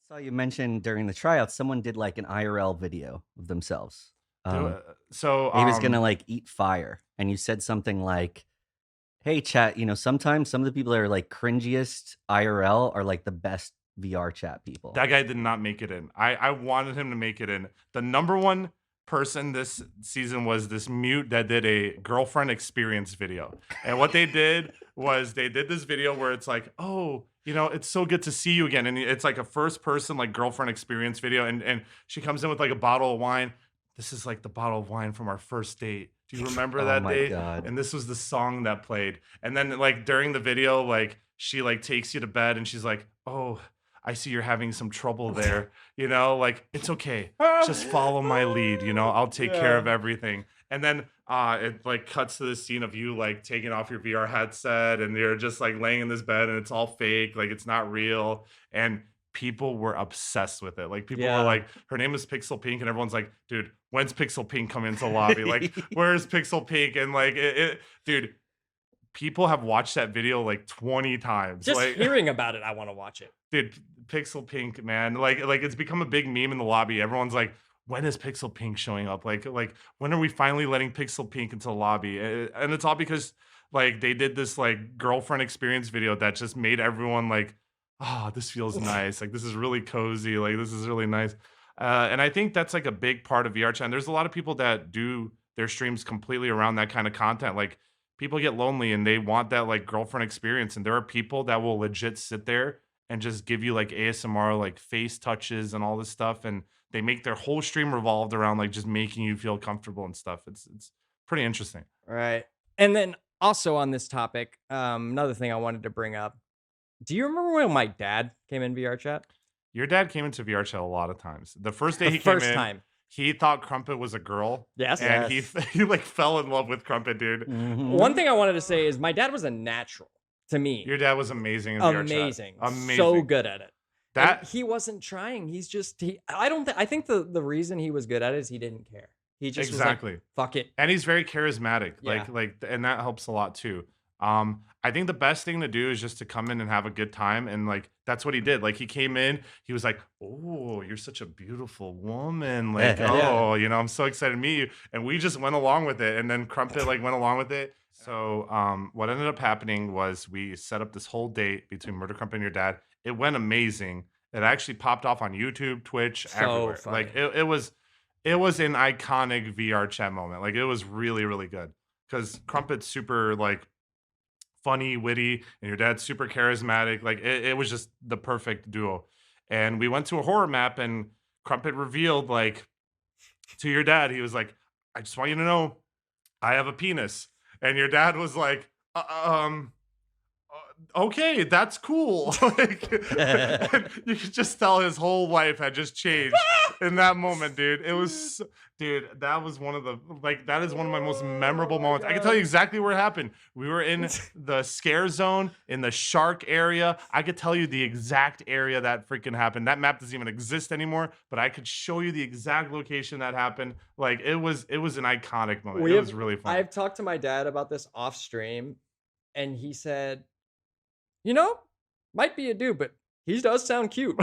saw you mention during the tryouts, someone did like an IRL video of themselves. So He was gonna like eat fire, and you said something like, "Hey, chat, sometimes some of the people that are like cringiest IRL are like the best VR chat people." that guy did not make it in. I wanted him to make it in. The number one person this season was this mute that did a girlfriend experience video. And what they did was they did this video where it's like, oh, it's so good to see you again. And it's like a first person like girlfriend experience video. And she comes in with like a bottle of wine. This is like the bottle of wine from our first date. Do you remember Oh that my date? God. And this was the song that played. And then like during the video, like she like takes you to bed and she's like, oh, I see you're having some trouble there. Like it's okay. Just follow my lead. I'll take care of everything. And then it like cuts to the scene of you like taking off your VR headset and you're just like laying in this bed and it's all fake, like it's not real. And people were obsessed with it. Like people were like, her name is Pixel Pink, and everyone's like, dude, when's Pixel Pink coming into the lobby? Like, where's Pixel Pink? And like, dude, people have watched that video like 20 times. Just like, hearing about it, I want to watch it. Dude, Pixel Pink, man, like it's become a big meme in the lobby. Everyone's like, when is Pixel Pink showing up? Like when are we finally letting Pixel Pink into the lobby? And it's all because like they did this like girlfriend experience video that just made everyone like, oh, this feels nice. Like this is really cozy. Like this is really nice. And I think that's like a big part of VRChat. And there's a lot of people that do their streams completely around that kind of content. Like people get lonely and they want that like girlfriend experience. And there are people that will legit sit there and just give you like ASMR, like face touches and all this stuff. And they make their whole stream revolved around like just making you feel comfortable and stuff. It's pretty interesting. Right. And then also on this topic, another thing I wanted to bring up. Do you remember when my dad came in VRChat? Your dad came into VRChat a lot of times. The first day he came in, he thought Crumpet was a girl. Yes. And he like fell in love with Crumpet, dude. Mhm. One thing I wanted to say is my dad was a natural to me. Your dad was amazing in VRChat. Amazing. So good at it. That and he wasn't trying. He's just I think the reason he was good at it is he didn't care. He just was like, fuck it. And he's very charismatic. Yeah. Like and that helps a lot too. I think the best thing to do is just to come in and have a good time. And like, that's what he did. Like he came in, he was like, oh, you're such a beautiful woman. Like, oh, I'm so excited to meet you. And we just went along with it. And then Crumpet like went along with it. So what ended up happening was we set up this whole date between MurderCrumpet and your dad. It went amazing. It actually popped off on YouTube, Twitch, everywhere. Funny. Like it was an iconic VRChat moment. Like it was really, really good. Because Crumpet's super like funny, witty, and your dad's super charismatic. Like it was just the perfect duo. And we went to a horror map, and Crumpet revealed like to your dad, he was like, I just want you to know I have a penis. And your dad was like, okay, that's cool. Like, you could just tell his whole life had just changed in that moment, dude. It was, dude, that was one of the, like, that is one of my most memorable moments. I can tell you exactly where it happened. We were in the scare zone in the shark area. I could tell you the exact area that freaking happened. That map doesn't even exist anymore, but I could show you the exact location that happened. Like, it was an iconic moment. It was really fun. I've talked to my dad about this off stream, and he said, might be a dude, but he does sound cute.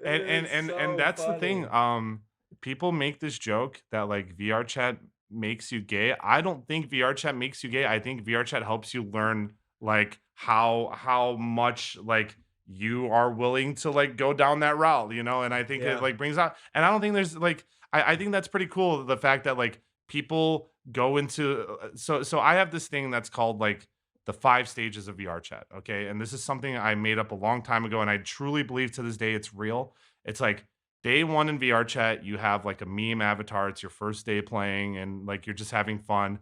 and that's funny. the thing. People make this joke that like VRChat makes you gay. I don't think VRChat makes you gay. I think VRChat helps you learn like how much like you are willing to like go down that route, and I think it like brings out, and I don't think there's like I think that's pretty cool, the fact that like people go into so I have this thing that's called like the 5 stages of VRChat, okay? And this is something I made up a long time ago, and I truly believe to this day it's real. It's like day 1 in VRChat, you have like a meme avatar. It's your first day playing, and like you're just having fun.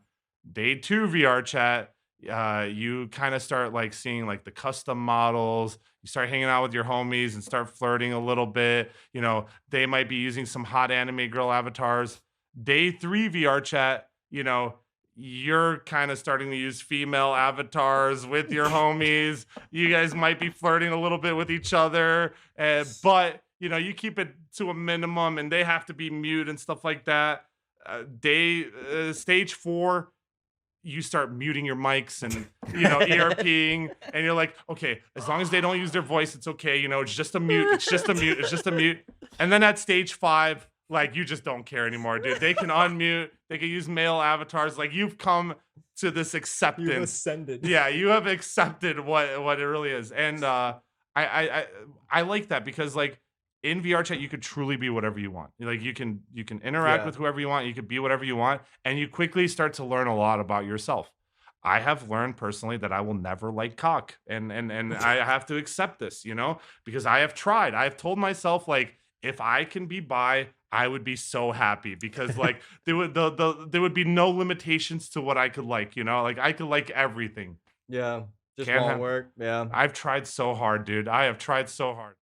Day 2 VRChat, you kind of start like seeing like the custom models. You start hanging out with your homies and start flirting a little bit. They might be using some hot anime girl avatars. Day 3 VRChat, you're kind of starting to use female avatars with your homies. You guys might be flirting a little bit with each other, but you keep it to a minimum, and they have to be mute and stuff like that. Stage 4, you start muting your mics and, ERPing, and you're like, okay, as long as they don't use their voice, it's okay. It's just a mute. It's just a mute. It's just a mute. And then at stage 5, like, you just don't care anymore, dude. They can unmute. They can use male avatars. Like, you've come to this acceptance. You've ascended. Yeah, you have accepted what it really is. And I like that because, like, in VRChat, you could truly be whatever you want. Like, you can interact with whoever you want. You could be whatever you want, and you quickly start to learn a lot about yourself. I have learned personally that I will never like cock, and I have to accept this, because I have tried. I have told myself, like, if I can be bi, I would be so happy because, like, there would be no limitations to what I could like. Like, I could like everything. Yeah, just Can't won't have- work. Yeah. I've tried so hard, dude. I have tried so hard.